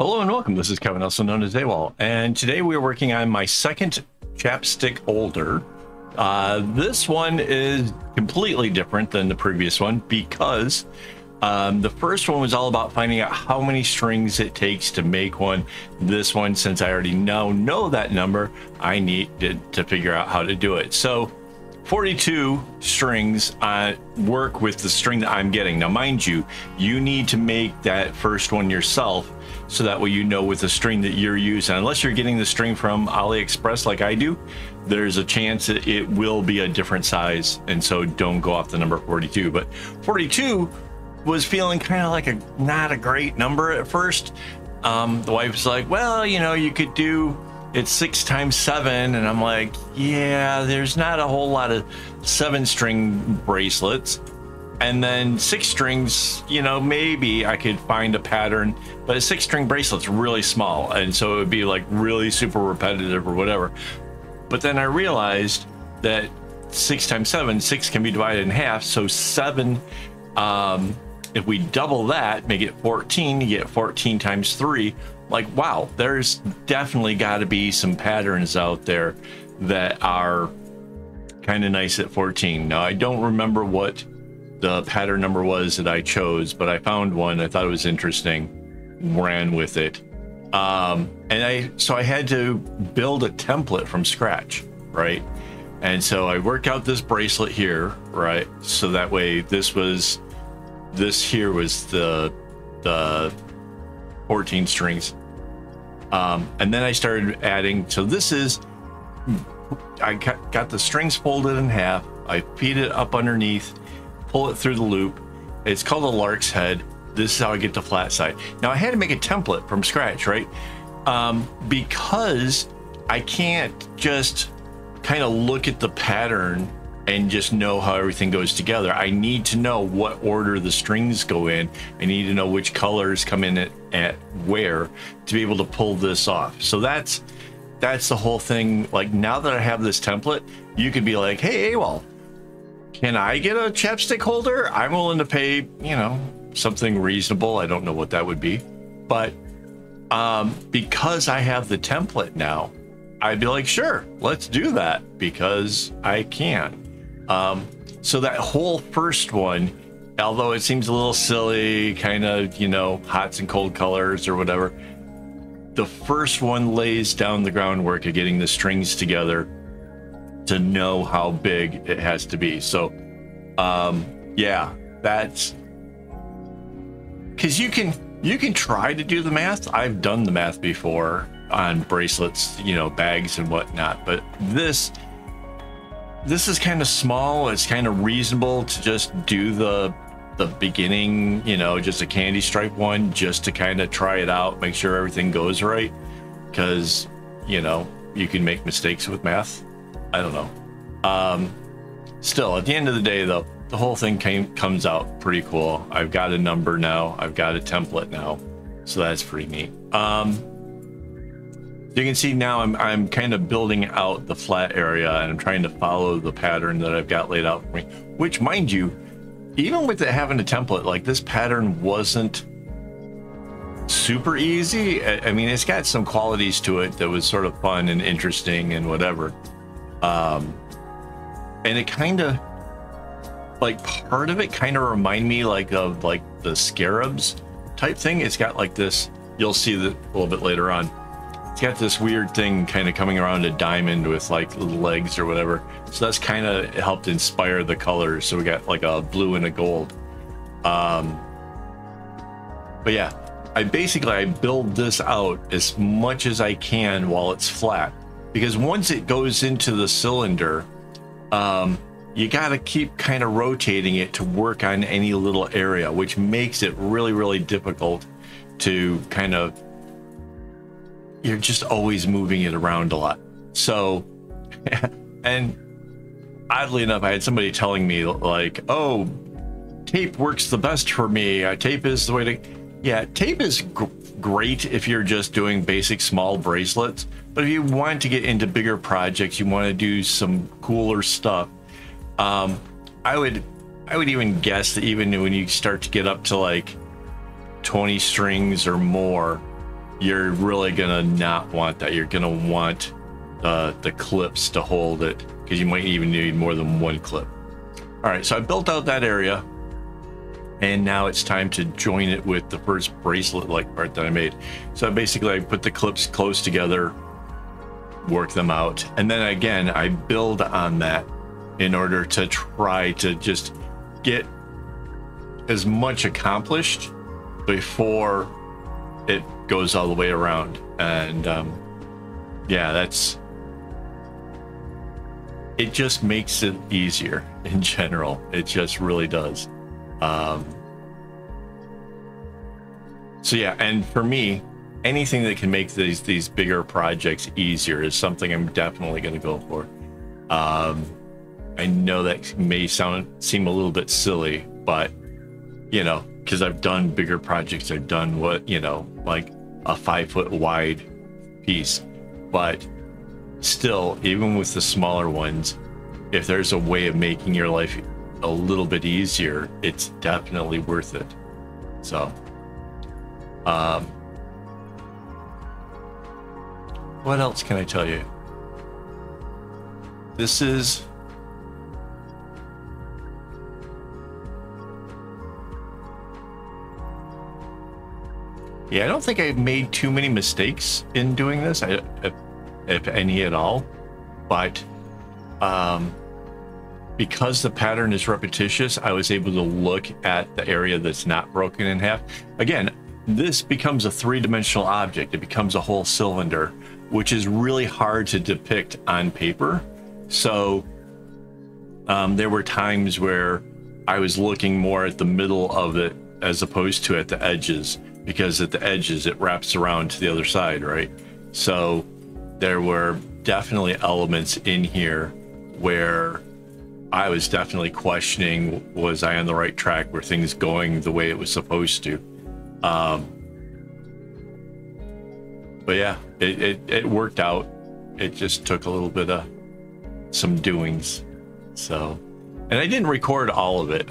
Hello and welcome. This is Kevin, also known as AWOL, and today we are working on my second chapstick holder. This one is completely different than the previous one because the first one was all about finding out how many strings it takes to make one. This one, since I already know that number, I needed to figure out how to do it. So 42 strings work with the string that I'm getting. Now, mind you, you need to make that first one yourself, so that way you know with the string that you're using. Unless you're getting the string from AliExpress like I do, there's a chance that it will be a different size, and so don't go off the number 42. But 42 was feeling kind of like not a great number at first. The wife's like, well, you know, you could do it's 6 times 7, and I'm like, yeah, there's not a whole lot of 7-string bracelets. And then 6 strings, you know, maybe I could find a pattern, but a 6-string bracelet's really small, and so it would be like really super repetitive or whatever. But then I realized that 6 times 7, 6 can be divided in half, so 7, if we double that, make it 14, you get 14 times 3. Like, wow, there's definitely got to be some patterns out there that are kind of nice at 14. Now, I don't remember what the pattern number was that I chose, but I found one. I thought it was interesting, ran with it. So I had to build a template from scratch, right? And so I worked out this bracelet here, right? So that way this here was the 14 strings. And then I started adding, so this is, I got the strings folded in half. I feed it up underneath, pull it through the loop. It's called a lark's head. This is how I get the flat side. Now I had to make a template from scratch, right? Because I can't just kind of look at the pattern and just know how everything goes together. I need to know what order the strings go in. I need to know which colors come in at where to be able to pull this off. So that's the whole thing. Like, now that I have this template, you could be like, hey, AWOL, can I get a chapstick holder? I'm willing to pay, you know, something reasonable. I don't know what that would be, but because I have the template now, I'd be like, sure, let's do that because I can. So that whole first one, although it seems a little silly, kind of, you know, hots and cold colors or whatever, the first one lays down the groundwork of getting the strings together to know how big it has to be. So yeah, that's because you can try to do the math. I've done the math before on bracelets, you know, bags and whatnot, but this is kind of small. It's kind of reasonable to just do the beginning, you know, just a candy stripe one, just to kind of try it out, make sure everything goes right, because, you know, you can make mistakes with math. I don't know. Still, at the end of the day, though, the whole thing comes out pretty cool. I've got a number now. I've got a template now, so that's pretty neat. You can see now I'm kind of building out the flat area, and I'm trying to follow the pattern that I've got laid out for me, which, mind you, even with it having a template, like, this pattern wasn't super easy. I mean, it's got some qualities to it that was sort of fun and interesting and whatever. And it kind of, like, part of it kind of remind me like of like the scarabs type thing. It's got like this, you'll see that a little bit later on. It's got this weird thing kind of coming around a diamond with like legs or whatever. So that's kind of helped inspire the colors. So we got like a blue and a gold. But yeah, I build this out as much as I can while it's flat, because once it goes into the cylinder, you got to keep kind of rotating it to work on any little area, which makes it really, really difficult to kind of, you're just always moving it around a lot. So, and oddly enough, I had somebody telling me like, oh, tape works the best for me. Tape is the way to, yeah, tape is great if you're just doing basic small bracelets. But if you want to get into bigger projects, you want to do some cooler stuff, I would even guess that even when you start to get up to like 20 strings or more, you're really gonna not want that. You're gonna want the clips to hold it, because you might even need more than one clip. All right, so I built out that area, and now it's time to join it with the first bracelet-like part that I made. So basically I put the clips close together, work them out, and then again I build on that in order to try to just get as much accomplished before it goes all the way around. And yeah, it just makes it easier in general. It just really does. So yeah, and for me, anything that can make these bigger projects easier is something I'm definitely going to go for. I know that may seem a little bit silly, but you know, because I've done bigger projects, I've done like a 5-foot wide piece, but still, even with the smaller ones, if there's a way of making your life a little bit easier, it's definitely worth it. So what else can I tell you? This is I don't think I made too many mistakes in doing this, if any at all, but because the pattern is repetitious, I was able to look at the area that's not broken in half. Again, this becomes a three-dimensional object. It becomes a whole cylinder, which is really hard to depict on paper. So there were times where I was looking more at the middle of it as opposed to at the edges, because at the edges it wraps around to the other side, right? So there were definitely elements in here where I was definitely questioning, was I on the right track? Were things going the way it was supposed to? But yeah, it worked out. It just took a little bit of some doings. So, and I didn't record all of it.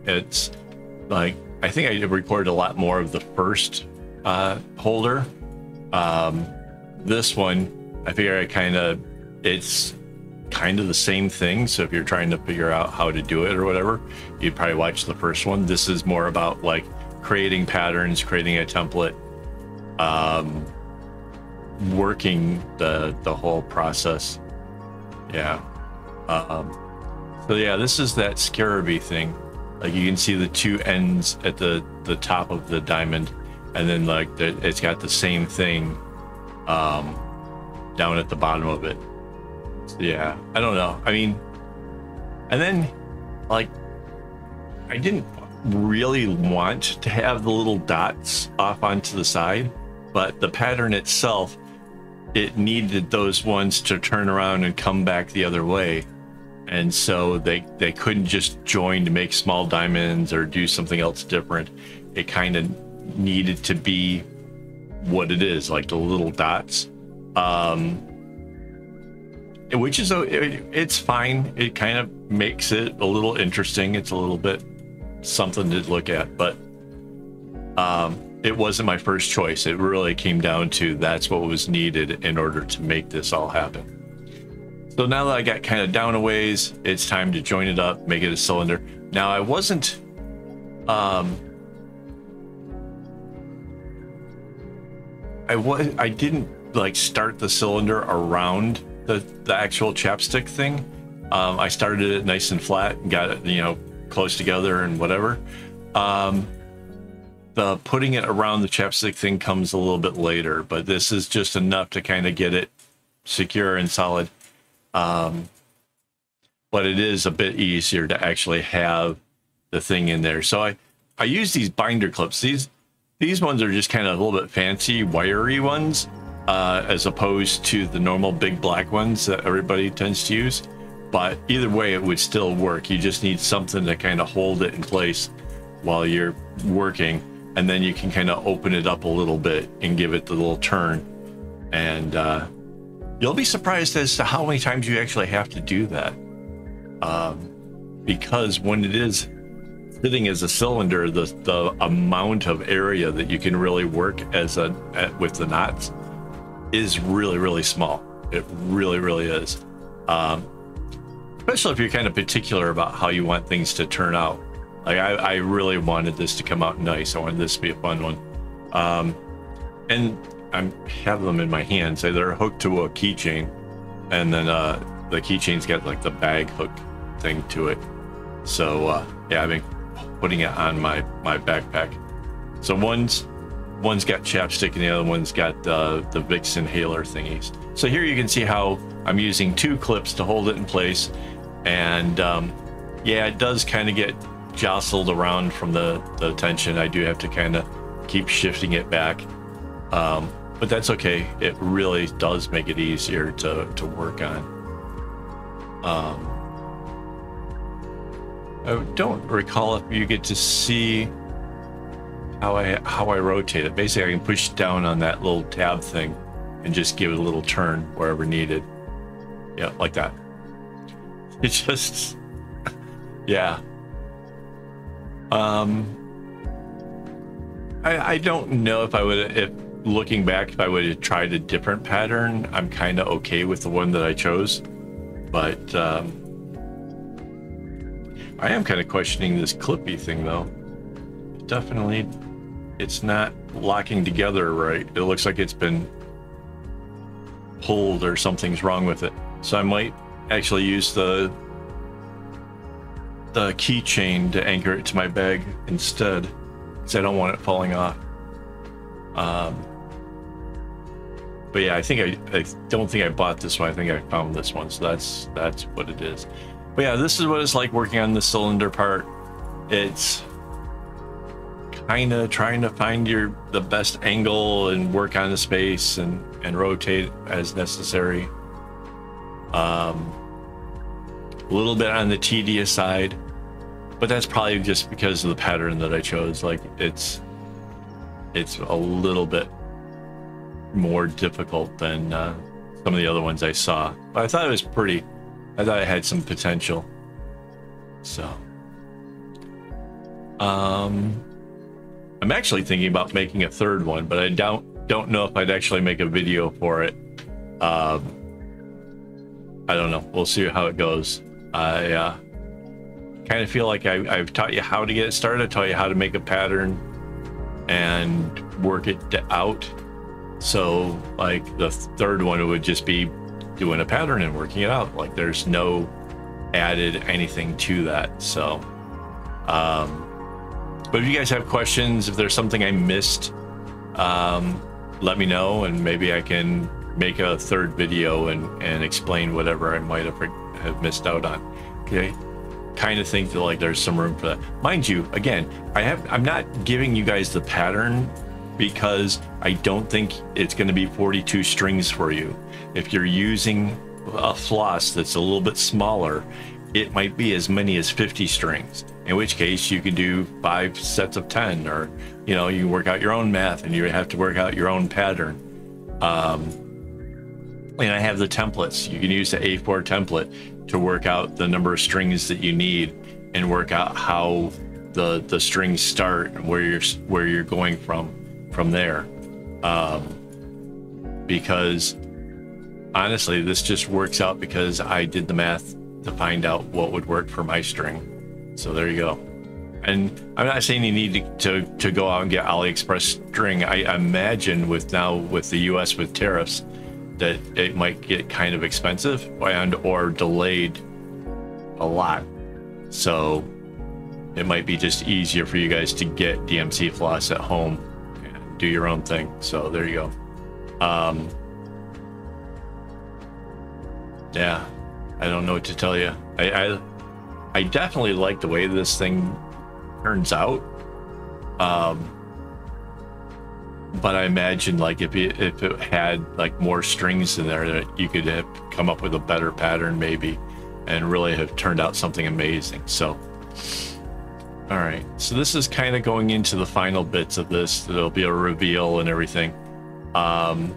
It's like, I think I recorded a lot more of the first holder. This one, I figure it's kind of the same thing. So if you're trying to figure out how to do it or whatever, you'd probably watch the first one. This is more about like creating patterns, creating a template, working the whole process. Yeah. So yeah, this is that Scarabee thing. Like you can see the two ends at the top of the diamond, and then like it's got the same thing down at the bottom of it. So yeah, I don't know. I mean, and then like I didn't really want to have the little dots off onto the side, but the pattern itself, it needed those ones to turn around and come back the other way. And so they couldn't just join to make small diamonds or do something else different. It kind of needed to be what it is, like the little dots, which is, it's fine. It kind of makes it a little interesting. It's a little bit something to look at, but it wasn't my first choice. It really came down to that's what was needed in order to make this all happen. So now that I got kind of down a ways, it's time to join it up, make it a cylinder. Now I wasn't, I didn't like start the cylinder around the actual chapstick thing. I started it nice and flat and got it, you know, close together and whatever. The putting it around the chapstick thing comes a little bit later, but this is just enough to kind of get it secure and solid. But it is a bit easier to actually have the thing in there. So I use these binder clips. These ones are just kind of a little bit fancy, wiry ones, as opposed to the normal big black ones that everybody tends to use. But either way, it would still work. You just need something to kind of hold it in place while you're working. And then you can kind of open it up a little bit and give it the little turn. And you'll be surprised as to how many times you actually have to do that. Because when it is sitting as a cylinder, the amount of area that you can really work with the knots is really, really small. It really, really is. Especially if you're kind of particular about how you want things to turn out. Like I really wanted this to come out nice. I wanted this to be a fun one. And I have them in my hands. They're hooked to a keychain, and then the keychain's got like the bag hook thing to it. So yeah, I've been putting it on my backpack. So one's got chapstick and the other one's got the Vicks inhaler thingies. So here you can see how I'm using 2 clips to hold it in place, and yeah, it does kind of get jostled around from the tension. I do have to kind of keep shifting it back, but that's okay. It really does make it easier to work on. I don't recall if you get to see how I rotate it. Basically, I can push down on that little tab thing and just give it a little turn wherever needed. Yeah, like that. It just, yeah. I don't know if looking back, if I would have tried a different pattern. I'm kind of okay with the one that I chose, but I am kind of questioning this clippy thing though. Definitely, it's not locking together right. It looks like it's been pulled or something's wrong with it. So I might actually use the keychain to anchor it to my bag instead, because I don't want it falling off. But yeah, I don't think I bought this one. I think I found this one, so that's what it is. But yeah, this is what it's like working on the cylinder part. It's kind of trying to find the best angle and work on the space and rotate as necessary. A little bit on the tedious side, but that's probably just because of the pattern that I chose. Like it's a little bit more difficult than some of the other ones I saw, but I thought it was pretty. I thought it had some potential. So I'm actually thinking about making a third one, but I don't know if I'd actually make a video for it. I don't know. We'll see how it goes. I kind of feel like I've taught you how to get it started. I taught you how to make a pattern and work it out. So like the third one would just be doing a pattern and working it out. Like there's no added anything to that. So but if you guys have questions, if there's something I missed, let me know, and maybe I can make a third video and explain whatever I might have missed out on. Okay, kind of think that like there's some room for that. Mind you, again, I'm not giving you guys the pattern because I don't think it's going to be 42 strings for you. If you're using a floss that's a little bit smaller, it might be as many as 50 strings, in which case you can do 5 sets of 10, or you know, you work out your own math and you have to work out your own pattern. And I have the templates. You can use the A4 template to work out the number of strings that you need and work out how the strings start and where you're going from there. Because honestly, this just works out because I did the math to find out what would work for my string. So there you go. And I'm not saying you need to go out and get AliExpress string. I imagine with the US with tariffs that it might get kind of expensive or delayed a lot. So it might be just easier for you guys to get DMC floss at home and do your own thing. So there you go. Yeah, I don't know what to tell you. I definitely like the way this thing turns out. But I imagine like if it had like more strings in there, that you could have come up with a better pattern maybe and really have turned out something amazing. So all right, so this is kind of going into the final bits of this. There'll be a reveal and everything. I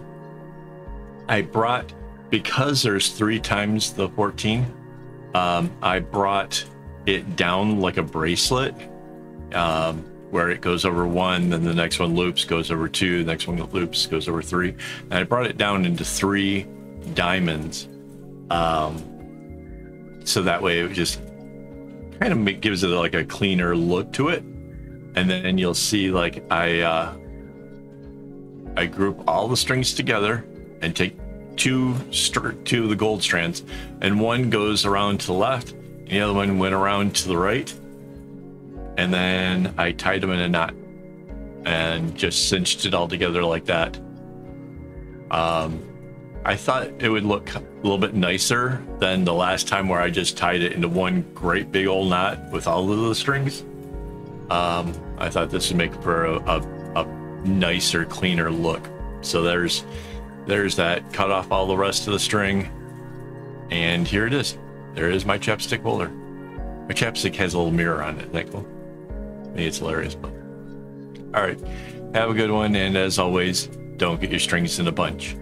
brought, because there's 3 times the 14, I brought it down like a bracelet where it goes over 1, then the next one loops, goes over 2, the next one loops, goes over 3. And I brought it down into 3 diamonds. So that way it just kind of gives it like a cleaner look to it. And then you'll see like I group all the strings together and take two of the gold strands, and one goes around to the left and the other one went around to the right, and then I tied them in a knot and just cinched it all together like that. I thought it would look a little bit nicer than the last time where I just tied it into one great big old knot with all of the strings. I thought this would make for a nicer, cleaner look. So there's that. Cut off all the rest of the string, and here it is. There is my chapstick holder. My chapstick has a little mirror on it. Isn't that cool? Maybe it's hilarious, but all right. Have a good one, and as always, don't get your strings in a bunch.